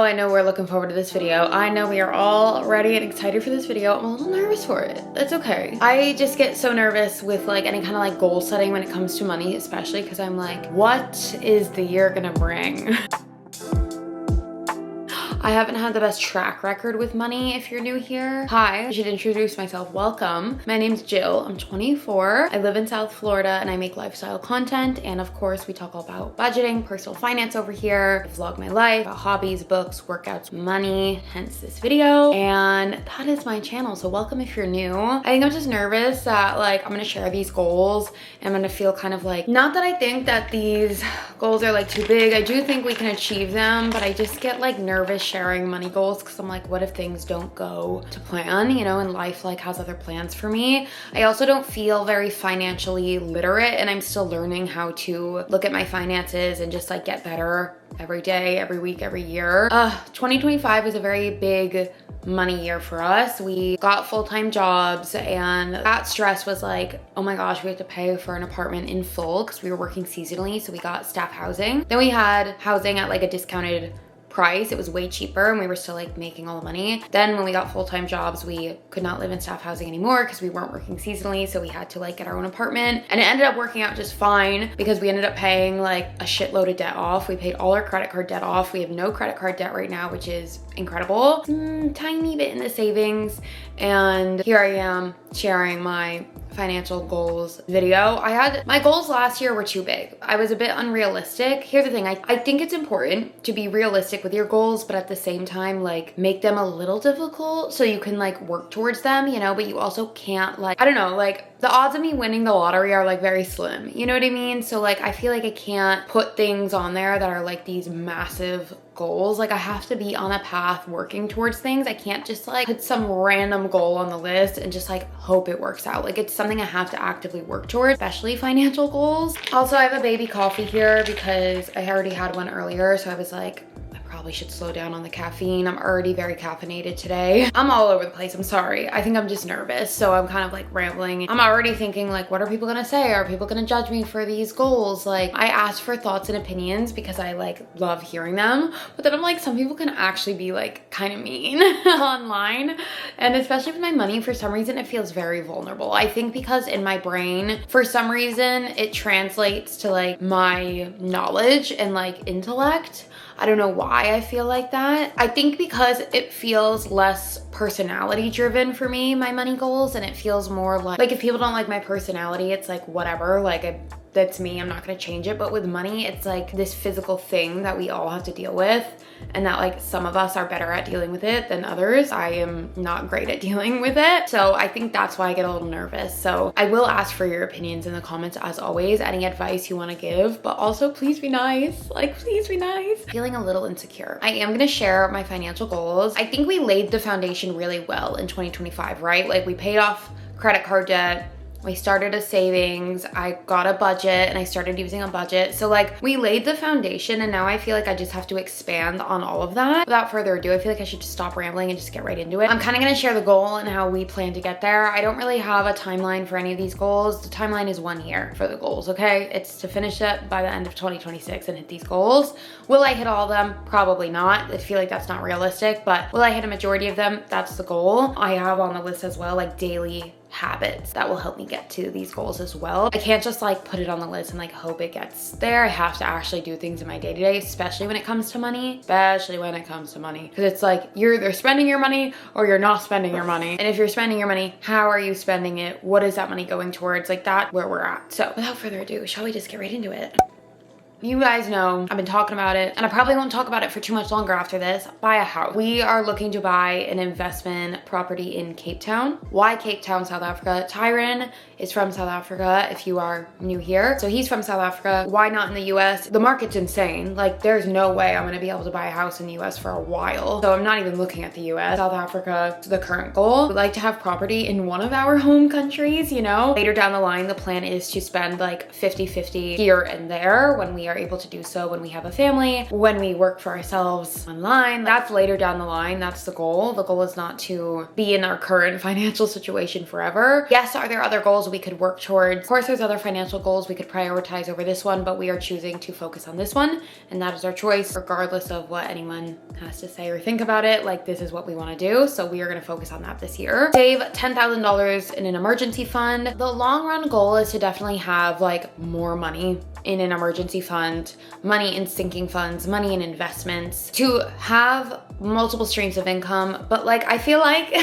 Oh, I know we're looking forward to this video. I know we are all ready and excited for this video. I'm a little nervous for it. That's okay. I just get so nervous with like any kind of like goal setting when it comes to money, especially because I'm like, what is the year gonna bring? I haven't had the best track record with money if you're new here. Hi, I should introduce myself. Welcome. My name's Jill. I'm 24. I live in South Florida and I make lifestyle content. And of course, we talk all about budgeting, personal finance over here. I vlog my life, about hobbies, books, workouts, money, hence this video. And that is my channel. So welcome if you're new. I think I'm just nervous that like I'm gonna share these goals and I'm gonna feel kind of like, not that I think that these goals are like too big. I do think we can achieve them, but I just get like nervous sharing money goals because I'm like, what if things don't go to plan, you know, and life like has other plans for me. I also don't feel very financially literate and I'm still learning how to look at my finances and just like get better every day, every week, every year. 2025 was a very big money year for us. We got full-time jobs and that stress was like, oh my gosh, we had to pay for an apartment in full because we were working seasonally, so we got staff housing. Then we had housing at like a discounted price. It was way cheaper and we were still like making all the money. Then when we got full-time jobs, we could not live in staff housing anymore because we weren't working seasonally, so we had to like get our own apartment, and it ended up working out just fine because we ended up paying like a shitload of debt off. We paid all our credit card debt off. We have no credit card debt right now, which is incredible. Tiny bit in the savings, and here I am sharing my financial goals video. My goals last year were too big. I was a bit unrealistic. Here's the thing, I think it's important to be realistic with your goals, but at the same time, like make them a little difficult so you can like work towards them, you know, but you also can't like, I don't know, like the odds of me winning the lottery are like very slim, you know what I mean? So like, I feel like I can't put things on there that are like these massive goals. Like I have to be on a path working towards things. I can't just like put some random goal on the list and just like hope it works out. Like it's something I have to actively work towards, especially financial goals. Also, I have a baby coffee here because I already had one earlier. So I was like, probably should slow down on the caffeine. I'm already very caffeinated today. I'm all over the place. I'm sorry. I think I'm just nervous. So I'm kind of like rambling. I'm already thinking like, what are people gonna say? Are people gonna judge me for these goals? Like I asked for thoughts and opinions because I like love hearing them. But then I'm like, some people can actually be like kind of mean online. And especially with my money, for some reason, it feels very vulnerable. I think because in my brain, for some reason, it translates to like my knowledge and like intellect. I don't know why I feel like that. I think because it feels less personality driven for me, my money goals, and it feels more like if people don't like my personality, it's like whatever, like that's me, I'm not gonna change it. But with money, it's like this physical thing that we all have to deal with, and that like some of us are better at dealing with it than others. I am not great at dealing with it. So I think that's why I get a little nervous. So I will ask for your opinions in the comments as always, any advice you wanna give, but also please be nice. Like please be nice. Feeling a little insecure. I am gonna share my financial goals. I think we laid the foundation really well in 2025, right? Like we paid off credit card debt, we started a savings, I got a budget and I started using a budget. So like we laid the foundation and now I feel like I just have to expand on all of that. Without further ado, I feel like I should just stop rambling and just get right into it. I'm kind of gonna share the goal and how we plan to get there. I don't really have a timeline for any of these goals. The timeline is 1 year for the goals, okay? It's to finish it by the end of 2026 and hit these goals. Will I hit all of them? Probably not. I feel like that's not realistic, but will I hit a majority of them? That's the goal. I have on the list as well, like daily habits that will help me get to these goals as well. I can't just like put it on the list and like hope it gets there. I have to actually do things in my day-to-day, especially when it comes to money, because it's like you're either spending your money or you're not spending your money. And if you're spending your money, how are you spending it? What is that money going towards? Like that, where we're at. So without further ado, shall we just get right into it? You guys know I've been talking about it, and I probably won't talk about it for too much longer after this. Buy a house. We are looking to buy an investment property in Cape Town. Why Cape Town, South Africa? Tyron is from South Africa, if you are new here. So he's from South Africa. Why not in the US? The market's insane. Like there's no way I'm gonna be able to buy a house in the US for a while. So I'm not even looking at the US. South Africa is the current goal. We'd like to have property in one of our home countries, you know? Later down the line, the plan is to spend like 50-50 here and there when we are able to do so when we have a family, when we work for ourselves online. That's later down the line. That's the goal. The goal is not to be in our current financial situation forever. Yes, are there other goals we could work towards? Of course, there's other financial goals we could prioritize over this one, but we are choosing to focus on this one, and that is our choice, regardless of what anyone has to say or think about it. Like, this is what we want to do, so we are going to focus on that this year. Save $10,000 in an emergency fund. The long run goal is to definitely have like more money in an emergency fund, money in sinking funds, money in investments, to have multiple streams of income. But like, I feel like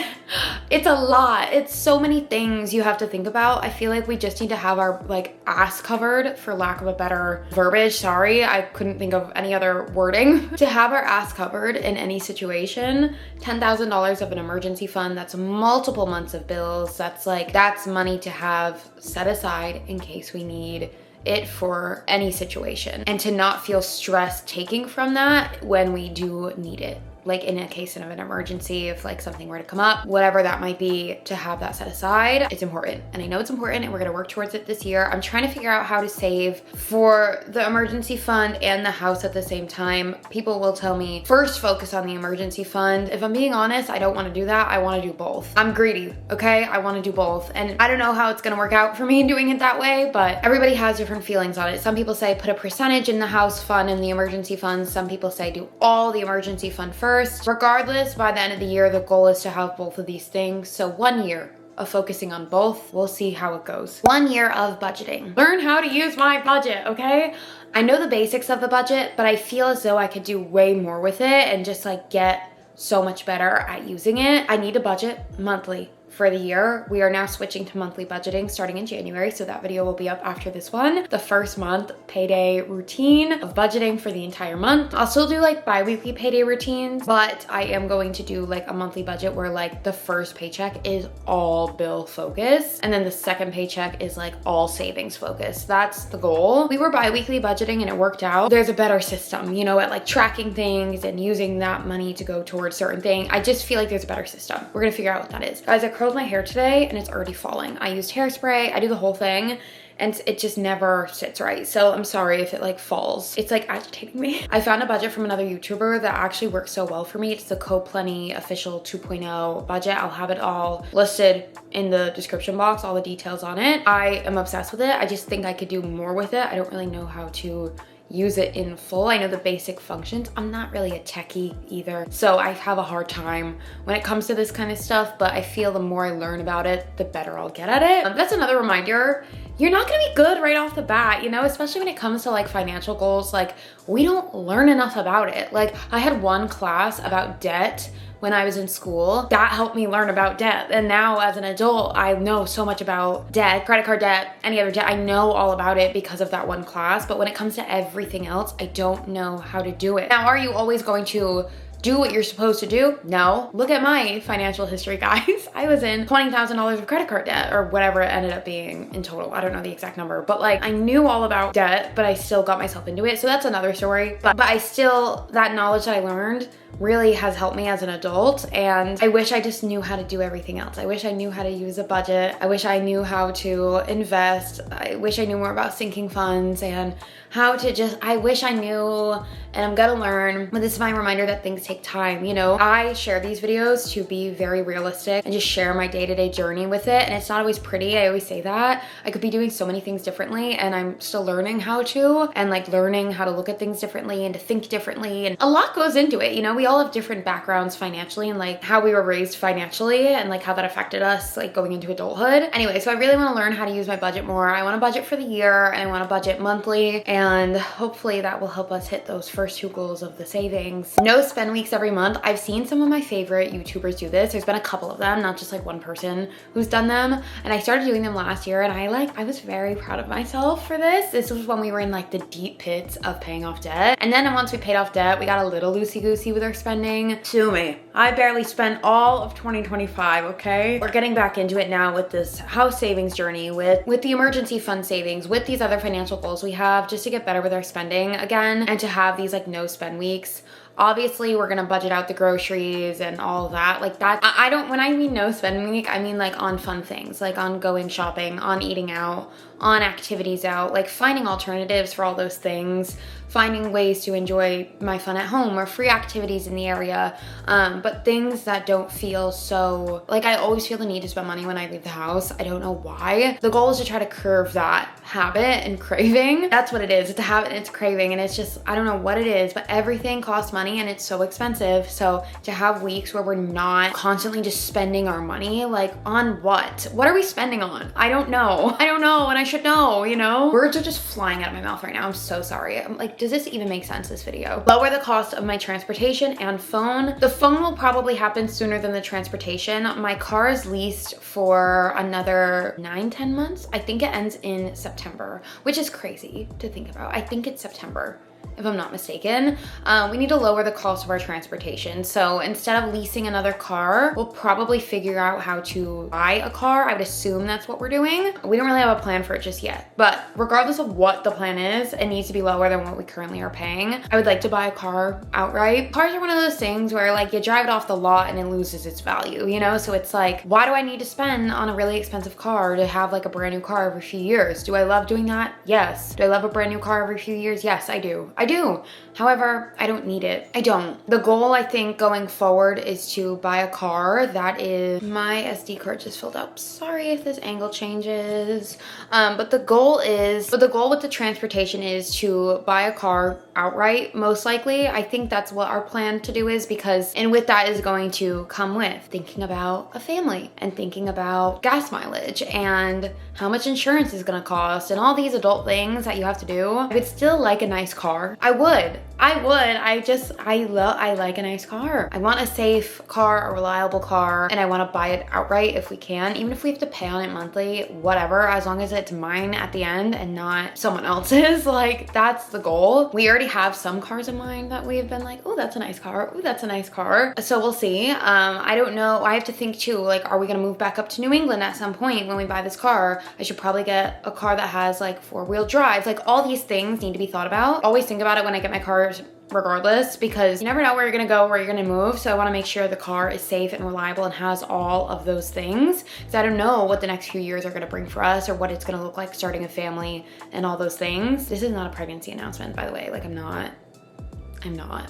it's a lot. It's so many things you have to think about. I feel like we just need to have our like ass covered, for lack of a better verbiage. Sorry, I couldn't think of any other wording. To have our ass covered in any situation. $10,000 of an emergency fund, that's multiple months of bills. That's money to have set aside in case we need it for any situation, and to not feel stressed taking from that when we do need it. Like in a case of an emergency, if like something were to come up, whatever that might be, to have that set aside, it's important. And I know it's important, and we're gonna work towards it this year. I'm trying to figure out how to save for the emergency fund and the house at the same time. People will tell me, first focus on the emergency fund. If I'm being honest, I don't wanna do that. I wanna do both. I'm greedy, okay? I wanna do both. And I don't know how it's gonna work out for me doing it that way, but everybody has different feelings on it. Some people say put a percentage in the house fund and the emergency fund. Some people say do all the emergency fund first. Regardless, by the end of the year, the goal is to have both of these things. So 1 year of focusing on both. We'll see how it goes. 1 year of budgeting. Learn how to use my budget, okay? I know the basics of the budget, but I feel as though I could do way more with it and just like get so much better at using it. I need a budget monthly for the year. We are now switching to monthly budgeting starting in January, so that video will be up after this one. The first month payday routine of budgeting for the entire month. I'll still do like bi-weekly payday routines, but I am going to do like a monthly budget where like the first paycheck is all bill focused, and then the second paycheck is like all savings focused. That's the goal. We were bi-weekly budgeting and it worked out. There's a better system, you know, at like tracking things and using that money to go towards certain things. I just feel like there's a better system. We're gonna figure out what that is. Guys, I curled my hair today and it's already falling. I used hairspray, I do the whole thing, and it just never sits right. So I'm sorry if it like falls. It's like agitating me. I found a budget from another YouTuber that actually works so well for me. It's the CoplentyOffical 2.0 budget. I'll have it all listed in the description box, all the details on it. I am obsessed with it. I just think I could do more with it. I don't really know how to use it in full. I know the basic functions. I'm not really a techie either, so I have a hard time when it comes to this kind of stuff, but I feel the more I learn about it, the better I'll get at it. That's another reminder. You're not gonna be good right off the bat, you know, especially when it comes to like financial goals. Like, we don't learn enough about it. Like, I had one class about debt when I was in school. That helped me learn about debt. And now as an adult, I know so much about debt, credit card debt, any other debt. I know all about it because of that one class. But when it comes to everything else, I don't know how to do it. Now, are you always going to do what you're supposed to do? No. Look at my financial history, guys. I was in $20,000 of credit card debt, or whatever it ended up being in total. I don't know the exact number, but like, I knew all about debt, but I still got myself into it. So that's another story. But I still, that knowledge that I learned really has helped me as an adult, and I wish I just knew how to do everything else. I wish I knew how to use a budget. I wish I knew how to invest. I wish I knew more about sinking funds and how to just, I wish I knew, and I'm gonna learn. But this is my reminder that things take time, you know? I share these videos to be very realistic and just share my day-to-day journey with it, and it's not always pretty. I always say that. I could be doing so many things differently, and I'm still learning how to, and like learning how to look at things differently and to think differently, and a lot goes into it, you know? We all have different backgrounds financially, and like how we were raised financially, and like how that affected us like going into adulthood. Anyway, so I really want to learn how to use my budget more. I want to budget for the year, and I want to budget monthly, and hopefully that will help us hit those first two goals of the savings. No spend weeks every month. I've seen some of my favorite YouTubers do this. There's been a couple of them, not just like one person who's done them, and I started doing them last year, and I was very proud of myself for this. This was when we were in like the deep pits of paying off debt, and then once we paid off debt, we got a little loosey-goosey with our spending. Sue me. I barely spent all of 2025, okay? We're getting back into it now with this house savings journey, with the emergency fund savings, with these other financial goals we have, just to get better with our spending again, and to have these like no spend weeks. Obviously, we're gonna budget out the groceries and all that. Like that, I don't, when I mean no spending week, I mean like on fun things, like on going shopping, on eating out, on activities out, like finding alternatives for all those things, finding ways to enjoy my fun at home or free activities in the area. But things that don't feel so, like I always feel the need to spend money when I leave the house. I don't know why. The goal is to try to curb that habit and craving. That's what it is. It's a habit and it's craving, and it's just, I don't know what it is, but everything costs money and it's so expensive. So to have weeks where we're not constantly just spending our money, like on what? What are we spending on? I don't know. I don't know, and I should know, you know? Words are just flying out of my mouth right now. I'm so sorry. I'm like, does this even make sense, this video? Lower the cost of my transportation and phone. The phone will probably happen sooner than the transportation. My car is leased for another 9-10 months. I think it ends in September, which is crazy to think about. I think it's September, if I'm not mistaken. We need to lower the cost of our transportation. So instead of leasing another car, we'll probably figure out how to buy a car. I would assume that's what we're doing. We don't really have a plan for it just yet, but regardless of what the plan is, it needs to be lower than what we currently are paying. I would like to buy a car outright. Cars are one of those things where like you drive it off the lot and it loses its value, you know? So it's like, why do I need to spend on a really expensive car to have like a brand new car every few years? Do I love doing that? Yes. Do I love a brand new car every few years? Yes, I do. I do. However, I don't need it. I don't. The goal, I think, going forward is to buy a car that is, my SD card just filled up. Sorry if this angle changes. But the goal with the transportation is to buy a car outright, most likely. I think that's what our plan to do is, because, and with that is going to come with thinking about a family and thinking about gas mileage and how much insurance is gonna cost and all these adult things that you have to do. I would still like a nice car. I would. I like a nice car. I want a safe car, a reliable car, and I want to buy it outright if we can, even if we have to pay on it monthly, whatever, as long as it's mine at the end and not someone else's. Like, that's the goal. We already have some cars in mind that we have been like, oh, that's a nice car. Oh, that's a nice car. So we'll see. I don't know. I have to think too, like, are we going to move back up to New England at some point when we buy this car? I should probably get a car that has like 4-wheel drive. Like, all these things need to be thought about. Always think about it when I get my cars regardless, because you never know where you're gonna go, where you're gonna move. So I wanna make sure the car is safe and reliable and has all of those things, because I don't know what the next few years are gonna bring for us or what it's gonna look like starting a family and all those things. This is not a pregnancy announcement, by the way. Like, I'm not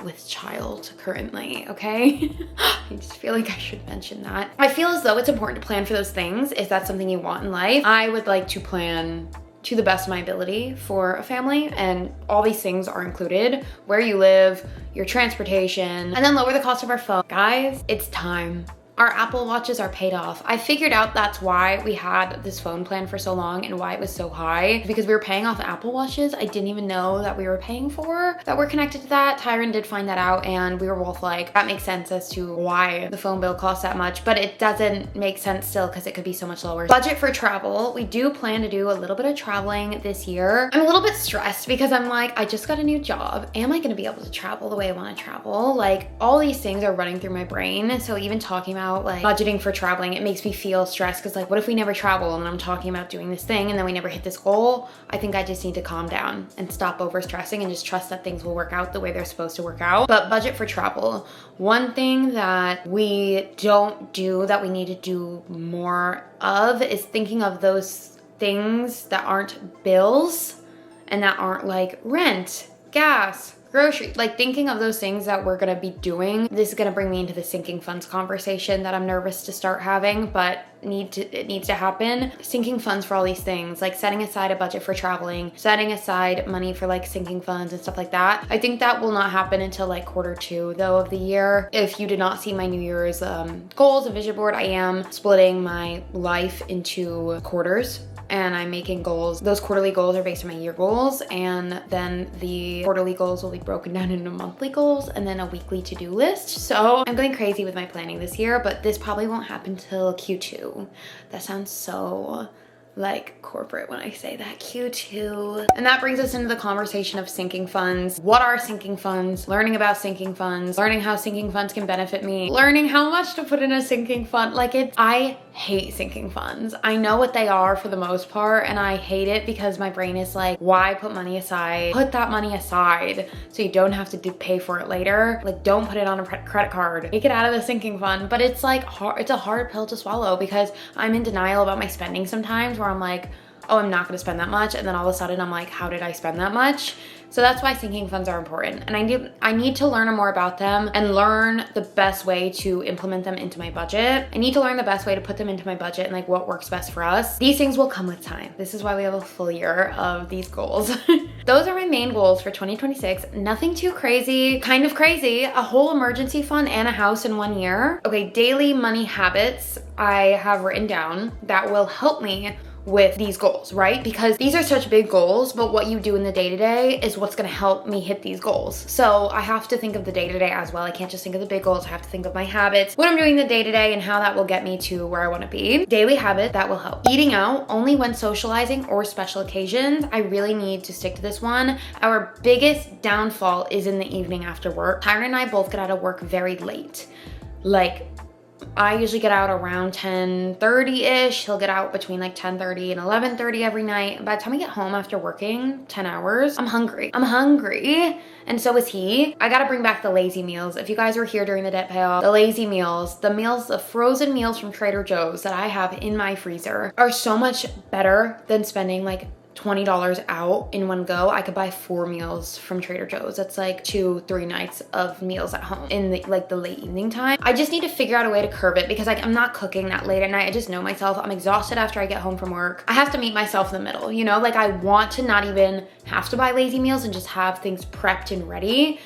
with child currently, okay? I just feel like I should mention that. I feel as though it's important to plan for those things if that's something you want in life. I would like to plan to the best of my ability for a family, and all these things are included: where you live, your transportation, and then lower the cost of our phone. Guys, it's time. Our Apple Watches are paid off. I figured out that's why we had this phone plan for so long and why it was so high, because we were paying off Apple Watches I didn't even know that we were paying for, that were connected to that. Tyron did find that out, and we were both like, that makes sense as to why the phone bill costs that much, but it doesn't make sense still because it could be so much lower. Budget for travel. We do plan to do a little bit of traveling this year. I'm a little bit stressed because I'm like, I just got a new job. Am I gonna be able to travel the way I wanna travel? Like, all these things are running through my brain. So even talking about like budgeting for traveling, it makes me feel stressed, because like, what if we never travel and I'm talking about doing this thing and then we never hit this goal? I think I just need to calm down and stop over stressing and just trust that things will work out the way they're supposed to work out. But budget for travel. One thing that we don't do that we need to do more of is thinking of those things that aren't bills and that aren't like rent, gas, grocery, like thinking of those things that we're gonna be doing. This is gonna bring me into the sinking funds conversation that I'm nervous to start having, but it needs to happen. Sinking funds for all these things, like setting aside a budget for traveling, setting aside money for like sinking funds and stuff like that. I think that will not happen until like Q2 though of the year. If you did not see my New Year's goals and vision board, I am splitting my life into quarters, and I'm making goals. Those quarterly goals are based on my year goals, and then the quarterly goals will be broken down into monthly goals and then a weekly to-do list. So I'm going crazy with my planning this year, but this probably won't happen till Q2. That sounds so like corporate when I say that. Q2. And that brings us into the conversation of sinking funds. What are sinking funds? Learning about sinking funds, learning how sinking funds can benefit me, learning how much to put in a sinking fund. Like I hate sinking funds. I know what they are for the most part, and I hate it because my brain is like, why put money aside? Put that money aside so you don't have to pay for it later. Like, don't put it on a credit card. Take it out of the sinking fund. But it's like it's a hard pill to swallow because I'm in denial about my spending sometimes, where I'm like, oh, I'm not gonna spend that much. And then all of a sudden I'm like, how did I spend that much? So that's why sinking funds are important. And I need to learn more about them and learn the best way to implement them into my budget. I need to learn the best way to put them into my budget and like what works best for us. These things will come with time. This is why we have a full year of these goals. Those are my main goals for 2026. Nothing too crazy, kind of crazy. A whole emergency fund and a house in 1 year. Okay, daily money habits I have written down that will help me with these goals, right? Because these are such big goals, but what you do in the day-to-day is what's gonna help me hit these goals. So I have to think of the day-to-day as well. I can't just think of the big goals. I have to think of my habits, what I'm doing the day-to-day, and how that will get me to where I wanna be. Daily habit, that will help. Eating out only when socializing or special occasions. I really need to stick to this one. Our biggest downfall is in the evening after work. Tyron and I both get out of work very late. Like, I usually get out around 10:30-ish. He'll get out between like 10:30 and 11:30 every night. By the time I get home after working 10 hours, I'm hungry. And so is he. I gotta bring back the lazy meals. If you guys were here during the debt payoff, the lazy meals, the frozen meals from Trader Joe's that I have in my freezer are so much better than spending like $20 out in one go. I could buy 4 meals from Trader Joe's. That's like 2-3 nights of meals at home in the late evening time. I just need to figure out a way to curb it because like I'm not cooking that late at night. I just know myself. I'm exhausted after I get home from work. I have to meet myself in the middle, you know? Like I want to not even have to buy lazy meals and just have things prepped and ready.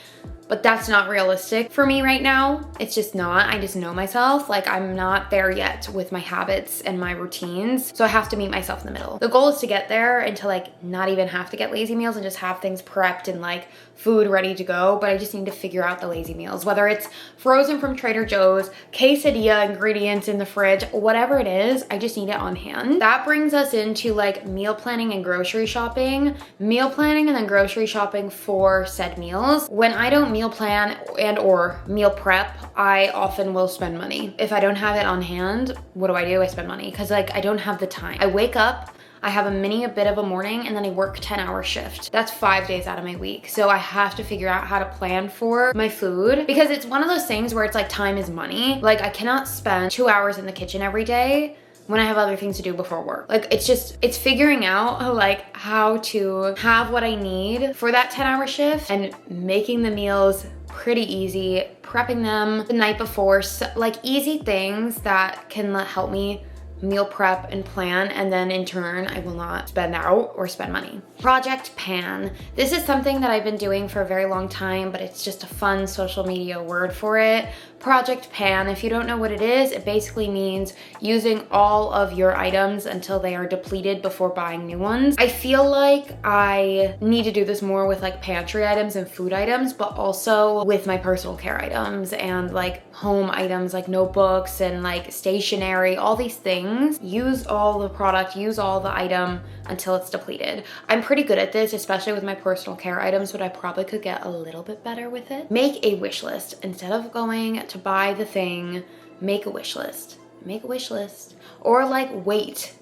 But that's not realistic for me right now. It's just not. I just know myself. Like I'm not there yet with my habits and my routines. So I have to meet myself in the middle. The goal is to get there and to like not even have to get lazy meals and just have things prepped and like food ready to go. But I just need to figure out the lazy meals, whether it's frozen from Trader Joe's, quesadilla ingredients in the fridge, whatever it is, I just need it on hand. That brings us into like meal planning and grocery shopping. Meal planning and then grocery shopping for said meals. When I don't meal plan and or meal prep, I often will spend money. If I don't have it on hand, what do? I spend money because like I don't have the time. I wake up, I have a bit of a morning, and then I work 10-hour shift. That's 5 days out of my week. So I have to figure out how to plan for my food because it's one of those things where it's like time is money. Like I cannot spend 2 hours in the kitchen every day when I have other things to do before work. Like it's figuring out like how to have what I need for that 10-hour shift and making the meals pretty easy, prepping them the night before, so, like easy things that can help me meal prep and plan, and then in turn I will not spend out or spend money. Project Pan. This is something that I've been doing for a very long time, but it's just a fun social media word for it. Project Pan, if you don't know what it is, it basically means using all of your items until they are depleted before buying new ones. I feel like I need to do this more with like pantry items and food items, but also with my personal care items and like home items like notebooks and like stationery, all these things. Use all the product, use all the item until it's depleted. I'm pretty good at this, especially with my personal care items, but I probably could get a little bit better with it. Make a wish list. Instead of going to buy the thing, make a wish list. Make a wish list. Or like wait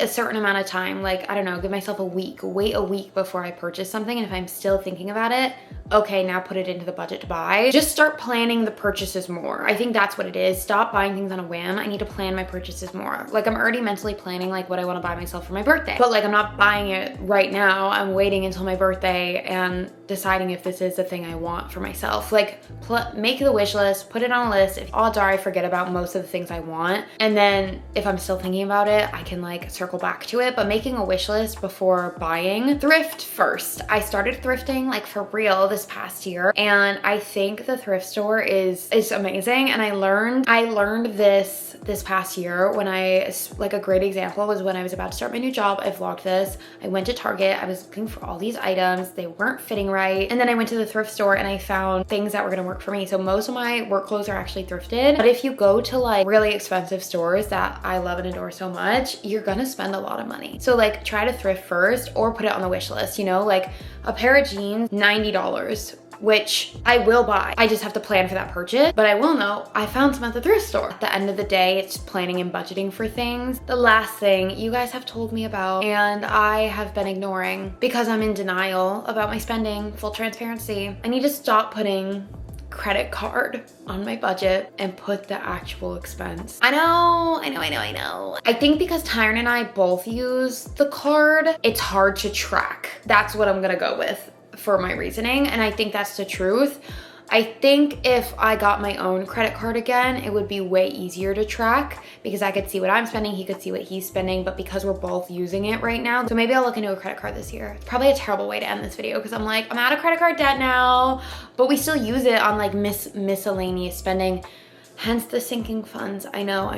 a certain amount of time, like I don't know, give myself a week, wait a week before I purchase something, and if I'm still thinking about it, okay, now put it into the budget to buy. Just start planning the purchases more. I think that's what it is. Stop buying things on a whim. I need to plan my purchases more. Like I'm already mentally planning like what I want to buy myself for my birthday, but like I'm not buying it right now. I'm waiting until my birthday and deciding if this is the thing I want for myself. Like make the wish list, put it on a list. If odds are I forget about most of the things I want, and then if I'm still thinking about it, I can like circle back to it. But making a wish list before buying. Thrift first. I started thrifting like for real this past year, and I think the thrift store is amazing. And I learned this past year when like a great example was when I was about to start my new job. I vlogged this. I went to Target. I was looking for all these items. They weren't fitting right. And then I went to the thrift store and I found things that were gonna work for me. So most of my work clothes are actually thrifted. But if you go to like really expensive stores that I love and adore so much, you're you're gonna spend a lot of money. So like try to thrift first or put it on the wish list, you know, like a pair of jeans, $90, which I will buy. I just have to plan for that purchase, but I will know I found some at the thrift store. At the end of the day, it's planning and budgeting for things. The last thing you guys have told me about and I have been ignoring because I'm in denial about my spending, full transparency. I need to stop putting credit card on my budget and put the actual expense. I know. I think because Tyron and I both use the card, it's hard to track. That's what I'm gonna go with for my reasoning, and I think that's the truth. I think if I got my own credit card again, it would be way easier to track because I could see what I'm spending, he could see what he's spending, but because we're both using it right now, so maybe I'll look into a credit card this year. It's probably a terrible way to end this video because I'm like, I'm out of credit card debt now, but we still use it on like miscellaneous spending. Hence the sinking funds. I know.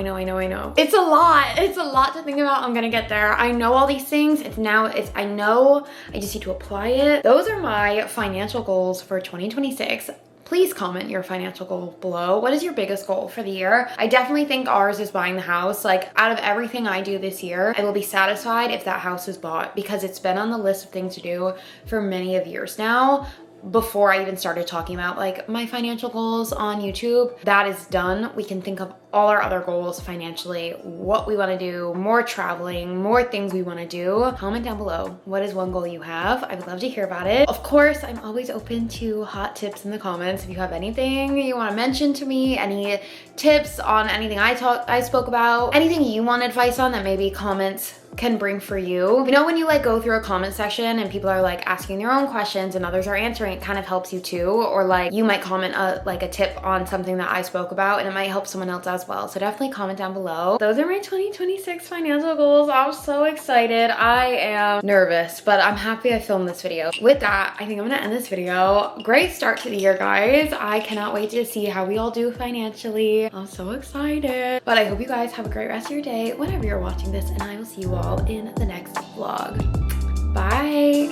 It's a lot to think about. I'm gonna get there. I know all these things. I know, I just need to apply it. Those are my financial goals for 2026. Please comment your financial goal below. What is your biggest goal for the year? I definitely think ours is buying the house. Like out of everything I do this year, I will be satisfied if that house is bought because it's been on the list of things to do for many of years now. Before I even started talking about like my financial goals on YouTube, that is done. We can think of all our other goals financially, what we want to do, more traveling, more things we want to do. Comment down below. What is one goal you have? I would love to hear about it. Of course, I'm always open to hot tips in the comments. If you have anything you want to mention to me, any tips on anything I spoke about, anything you want advice on that maybe comments can bring for you. You know, when you like go through a comment section and people are like asking their own questions and others are answering, it kind of helps you too. Or like you might comment like a tip on something that I spoke about and it might help someone else as well. So definitely comment down below. Those are my 2026 financial goals. I'm so excited. I am nervous, but I'm happy I filmed this video. With that, I think I'm gonna end this video. Great start to the year, guys. I cannot wait to see how we all do financially. I'm so excited. But I hope you guys have a great rest of your day whenever you're watching this, and I will see you all in the next vlog. Bye.